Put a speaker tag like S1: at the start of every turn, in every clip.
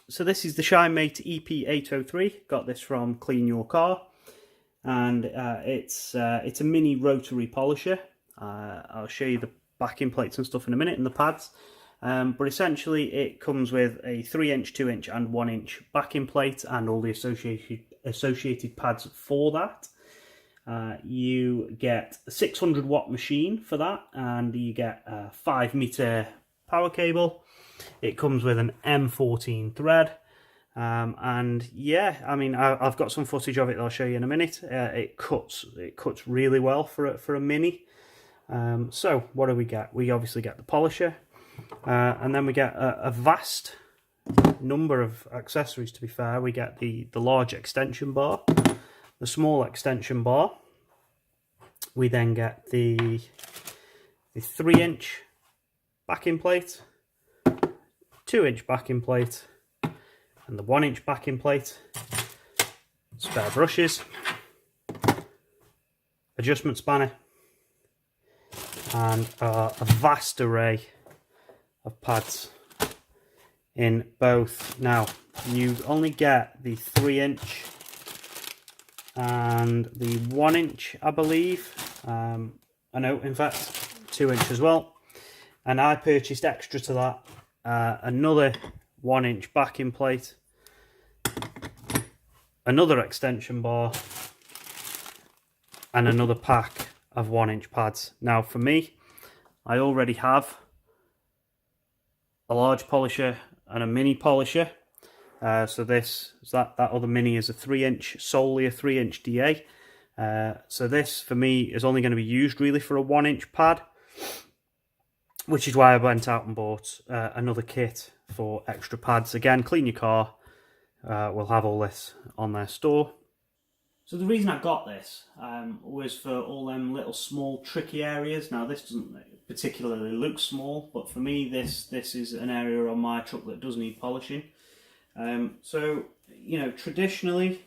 S1: So this is the ShineMate EP803. Got this from Clean Your Car, and it's a mini rotary polisher. I'll show you the backing plates and stuff in a minute, and the pads. But essentially it comes with a 3-inch, 2-inch and 1-inch backing plate and all the associated pads for that. You get a 600 watt machine for that, and you get a 5-meter power cable. It comes with an M14 thread, and yeah, I mean, I've got some footage of it that I'll show you in a minute. It cuts really well for a mini. So what do we get? We obviously get the polisher, and then we get a vast number of accessories. To be fair, we get the large extension bar, the small extension bar. We then get the 3-inch backing plate, 2-inch backing plate, and the 1-inch backing plate, spare brushes, adjustment spanner, and a vast array of pads in both. Now, you only get the 3-inch and the 1-inch, I believe. I know, in fact, 2-inch as well. And I purchased extra to that another 1-inch backing plate, another extension bar, and another pack of 1-inch pads. Now for me, I already have a large polisher and a mini polisher. So that other mini is a 3-inch, solely a 3-inch DA. So this for me is only going to be used really for a 1-inch pad, which is why I went out and bought another kit for extra pads. Again, Clean Your Car will have all this on their store. So the reason I got this was for all them little small tricky areas. Now this doesn't particularly look small, but for me this is an area on my truck that does need polishing. So, you know, traditionally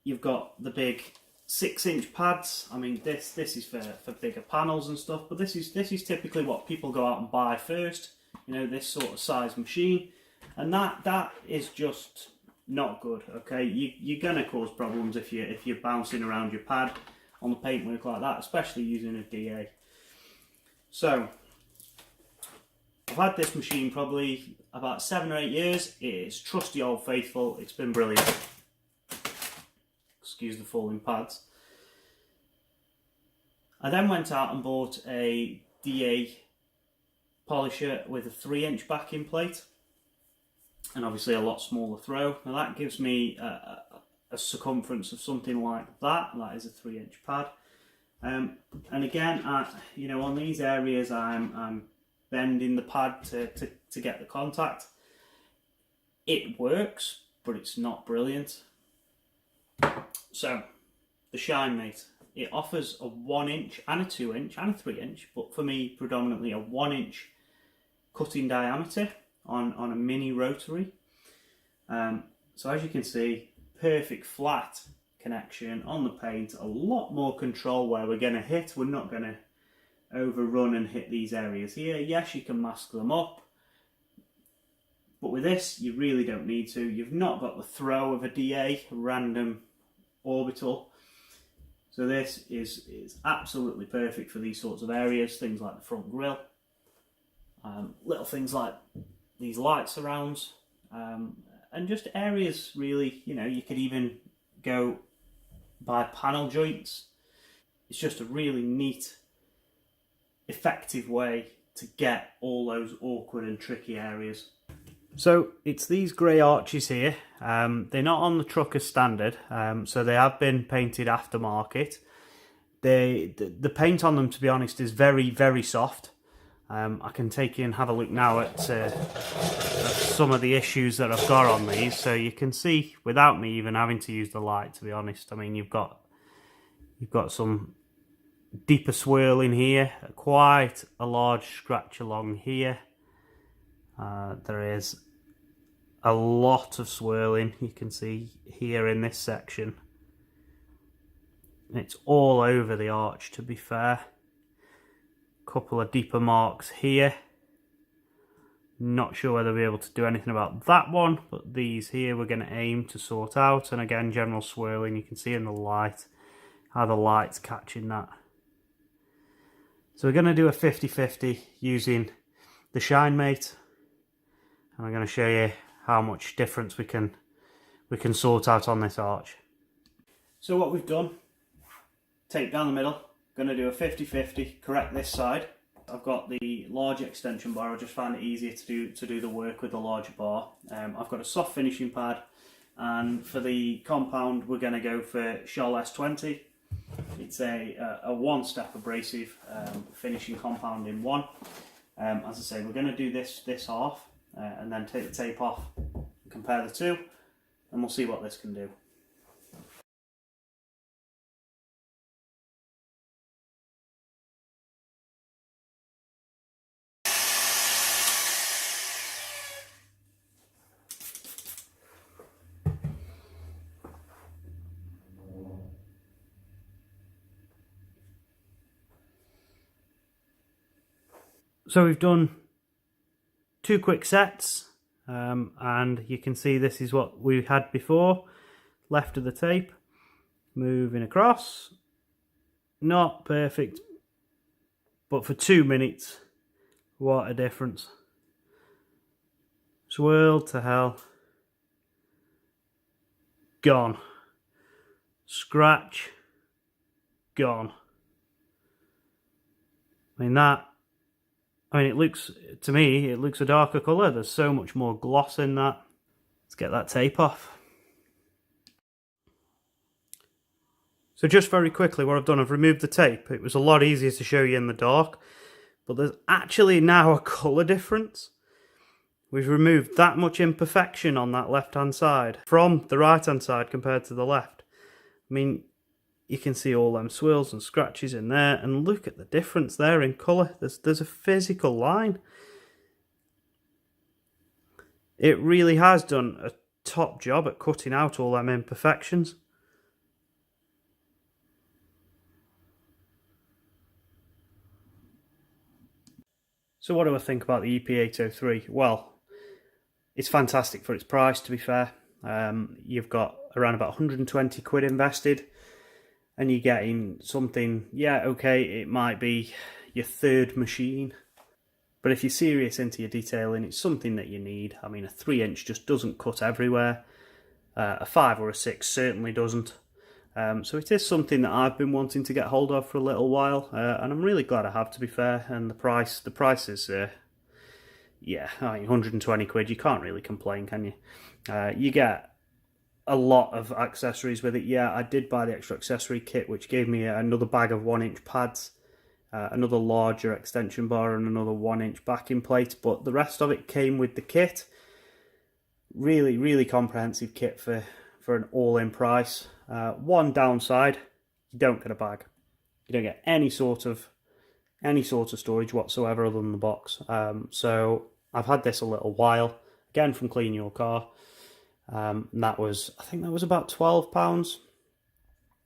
S1: you've got the big 6-inch pads. I mean, this is for bigger panels and stuff, but this is typically what people go out and buy first. You know, this sort of size machine, and that is just not good. Okay, you're gonna cause problems if you're bouncing around your pad on the paintwork like that, especially using a DA. So I've had this machine probably about 7 or 8 years. It's trusty old faithful. It's been brilliant. Excuse the falling pads. I then went out and bought a DA polisher with a 3-inch backing plate, and obviously a lot smaller throw. Now that gives me a circumference of something like that. That is a 3-inch pad. And again, you know, on these areas I'm bending the pad to get the contact. It works, but it's not brilliant. So the ShineMate, it offers a 1-inch and a 2-inch and a 3-inch, but for me predominantly a 1-inch cutting diameter on a mini rotary. So as you can see, perfect flat connection on the paint, a lot more control where we're going to hit. We're not going to overrun and hit these areas here. Yes, you can mask them up, but with this you really don't need to. You've not got the throw of a DA, a random orbital. So this is absolutely perfect for these sorts of areas, things like the front grille, little things like these light surrounds, and just areas really, you know, you could even go by panel joints. It's just a really neat, effective way to get all those awkward and tricky areas. So it's these grey arches here. They're not on the truck as standard, so they have been painted aftermarket. The paint on them, to be honest, is very, very soft. I can take you and have a look now at some of the issues that I've got on these, so you can see without me even having to use the light, to be honest. I mean, you've got some deeper swirl in here, quite a large scratch along here. There is a lot of swirling, you can see here in this section. It's all over the arch, to be fair. couple of deeper marks here. Not sure whether we'll be able to do anything about that one, but these here we're going to aim to sort out. And again, general swirling, you can see in the light how the light's catching that. So we're going to do a 50-50 using the ShineMate, and I'm going to show you how much difference we can sort out on this arch. So what we've done, tape down the middle, going to do a 50-50, correct this side. I've got the large extension bar. I just found it easier to do the work with the larger bar. I've got a soft finishing pad, and for the compound we're going to go for ShineMate S20. It's a one-step abrasive finishing compound in one. As I say, we're going to do this half and then take the tape off and compare the two, and we'll see what this can do. So we've done 2 quick sets, and you can see this is what we had before. Left of the tape, moving across. Not perfect, but for 2 minutes, what a difference. Swirl to hell. Gone. Scratch. Gone. it looks, to me, it looks a darker colour. There's so much more gloss in that. Let's get that tape off. So just very quickly, what I've done, I've removed the tape. It was a lot easier to show you in the dark, but there's actually now a colour difference. We've removed that much imperfection on that left-hand side from the right-hand side compared to the left. I mean, you can see all them swirls and scratches in there, and look at the difference there in colour. There's a physical line. It really has done a top job at cutting out all them imperfections. So what do I think about the EP803? Well, it's fantastic for its price, to be fair. You've got around about 120 quid invested, and you're getting something, yeah, okay, it might be your third machine, but if you're serious into your detailing, it's something that you need. I mean, a 3-inch just doesn't cut everywhere. A 5 or a 6 certainly doesn't. So it is something that I've been wanting to get hold of for a little while, and I'm really glad I have, to be fair. And the price is, yeah, I mean, 120 quid, you can't really complain, can you? You get a lot of accessories with it. Yeah, I did buy the extra accessory kit, which gave me another bag of 1-inch pads, another larger extension bar, and another 1-inch backing plate, but the rest of it came with the kit. Really, really comprehensive kit for an all-in price. One downside, you don't get a bag. You don't get any sort of storage whatsoever other than the box. So I've had this a little while, again from Clean Your Car. And that was, I think that was about £12.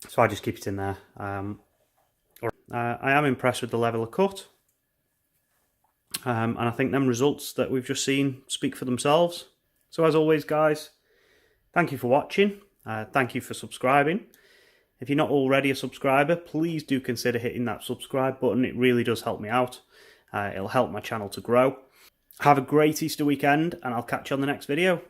S1: So I just keep it in there. I am impressed with the level of cut. And I think them results that we've just seen speak for themselves. So as always, guys, thank you for watching. Thank you for subscribing. If you're not already a subscriber, please do consider hitting that subscribe button. It really does help me out. It'll help my channel to grow. Have a great Easter weekend, and I'll catch you on the next video.